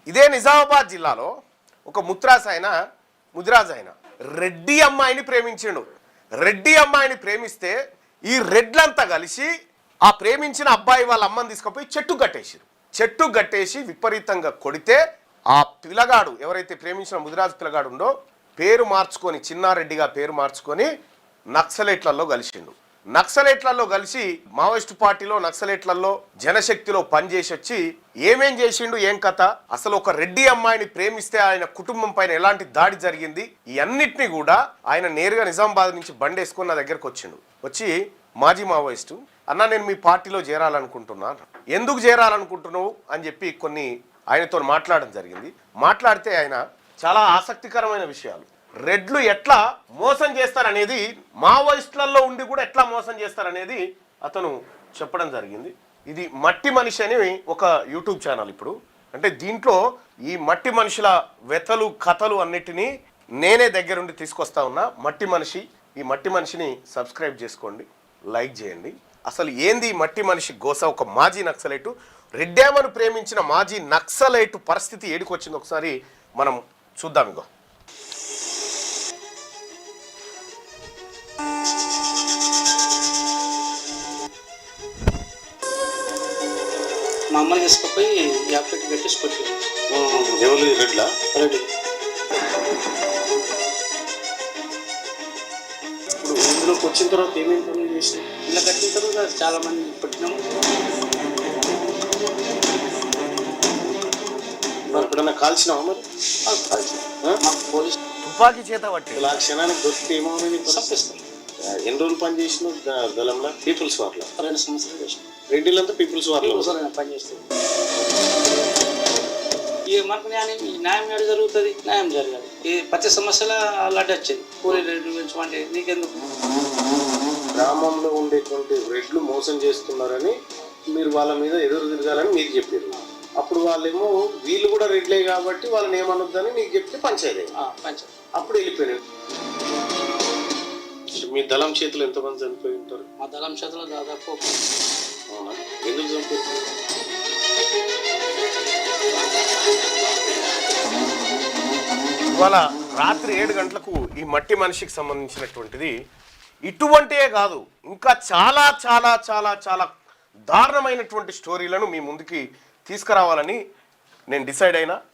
ఇదే నిజామాబాద్ జిల్లాలో ఒక ముదిరాజ్ ఆయన రెడ్డి అమ్మాయిని ప్రేమించిండు. రెడ్డి అమ్మాయిని ప్రేమిస్తే ఈ రెడ్లంతా కలిసి ఆ ప్రేమించిన అబ్బాయి వాళ్ళ అమ్మని తీసుకుపోయి చెట్టు కట్టేసి విపరీతంగా కొడితే ఆ పిల్లగాడు ఎవరైతే ప్రేమించిన ముదిరాజు పిల్లగాడు ఉండో పేరు మార్చుకొని చిన్నారెడ్డిగా పేరు మార్చుకొని నక్సలైట్లలో కలిసిండు. నక్సలైట్లలో కలిసి మావోయిస్టు పార్టీలో నక్సలైట్లలో జనశక్తిలో పనిచేసి వచ్చి ఏమేం చేసిండు, ఏం కథ, అసలు ఒక రెడ్డి అమ్మాయిని ప్రేమిస్తే ఆయన కుటుంబం పైన ఎలాంటి దాడి జరిగింది, ఈ అన్నిటినీ కూడా ఆయన నేరుగా నిజామాబాద్ నుంచి బండేసుకొని నా దగ్గరకు వచ్చిండు. వచ్చి మాజీ మావోయిస్టు అన్నా నేను మీ పార్టీలో చేరాలనుకుంటున్నాను, ఎందుకు చేరాలనుకుంటున్నావు అని చెప్పి కొన్ని ఆయనతో మాట్లాడడం జరిగింది. మాట్లాడితే ఆయన చాలా ఆసక్తికరమైన విషయాలు, రెడ్లు ఎట్లా మోసం చేస్తారనేది, మావోయిస్టులలో ఉండి కూడా ఎట్లా మోసం చేస్తారనేది అతను చెప్పడం జరిగింది. ఇది మట్టి మనిషి అని ఒక యూట్యూబ్ ఛానల్. ఇప్పుడు అంటే దీంట్లో ఈ మట్టి మనుషుల వెతలు కథలు అన్నిటినీ నేనే దగ్గరుండి తీసుకొస్తా ఉన్నా. మట్టి మనిషి, ఈ మట్టి మనిషిని సబ్స్క్రైబ్ చేసుకోండి, లైక్ చేయండి. అసలు ఏంది ఈ మట్టి మనిషి గోస? ఒక మాజీ నక్సలైటు, రెడ్డామను ప్రేమించిన మాజీ నక్సలైటు పరిస్థితి ఏడికొచ్చింది ఒకసారి మనం చూద్దాం. ఇగో మా అమ్మని తీసుకుపోయి యాప్లెట్ పెట్టేసి కొట్టారు. ఎవరు రెడ్లా? రెడ్డి. ఇప్పుడు ఇందులోకి వచ్చిన తర్వాత ఏమేమి పనులు చేసి ఇలా కట్టిన తర్వాత చాలా మంది పెట్టినాము. మరి ఎప్పుడన్నా కాల్చినావా? మరి మాకు పోలీస్ తుపాకీ చేత పట్టి ఇలా క్షణానికి దొరికితే ఏమవుతుంది? చంపేస్తాం. ఎన్ని రోజులు పని చేసిన దళంలో? పీపుల్స్ వార్లో 2 సంవత్సరాలు చేసినాం. రెడ్డిలంతా పీపుల్స్ వార్లో పని చేస్తాం. ఇక మనకు న్యాయం ఏడు జరుగుతుంది, న్యాయం జరగాలి. ఈ ప్రతి సమస్యల అలాంటి వచ్చేది. కూలీ రేట్లు పెంచమంటే నీకెందుకు? గ్రామంలో ఉండేటువంటి రెడ్లు మోసం చేస్తున్నారని మీరు వాళ్ళ మీద ఎదురు తిరగాలని మీకు చెప్పారు. అప్పుడు వాళ్ళేమో వీళ్ళు కూడా రెడ్లే కాబట్టి వాళ్ళని ఏమనొద్దని మీకు చెప్తే పంచాయతీ. అప్పుడు వెళ్ళిపోయినారు. మీ దళం చేతులు ఎంతమంది చనిపోయి ఉంటారు? మా దళం చేతులు దాదాపు. అవునా? ఎందుకు చనిపోయింది? ఇవాళ రాత్రి 7 గంటలకు ఈ మట్టి మనిషికి సంబంధించినటువంటిది ఇటువంటివే కాదు, ఇంకా చాలా చాలా చాలా చాలా దారుణమైనటువంటి స్టోరీలను మీ ముందుకి తీసుకురావాలని నేను డిసైడ్ అయినా.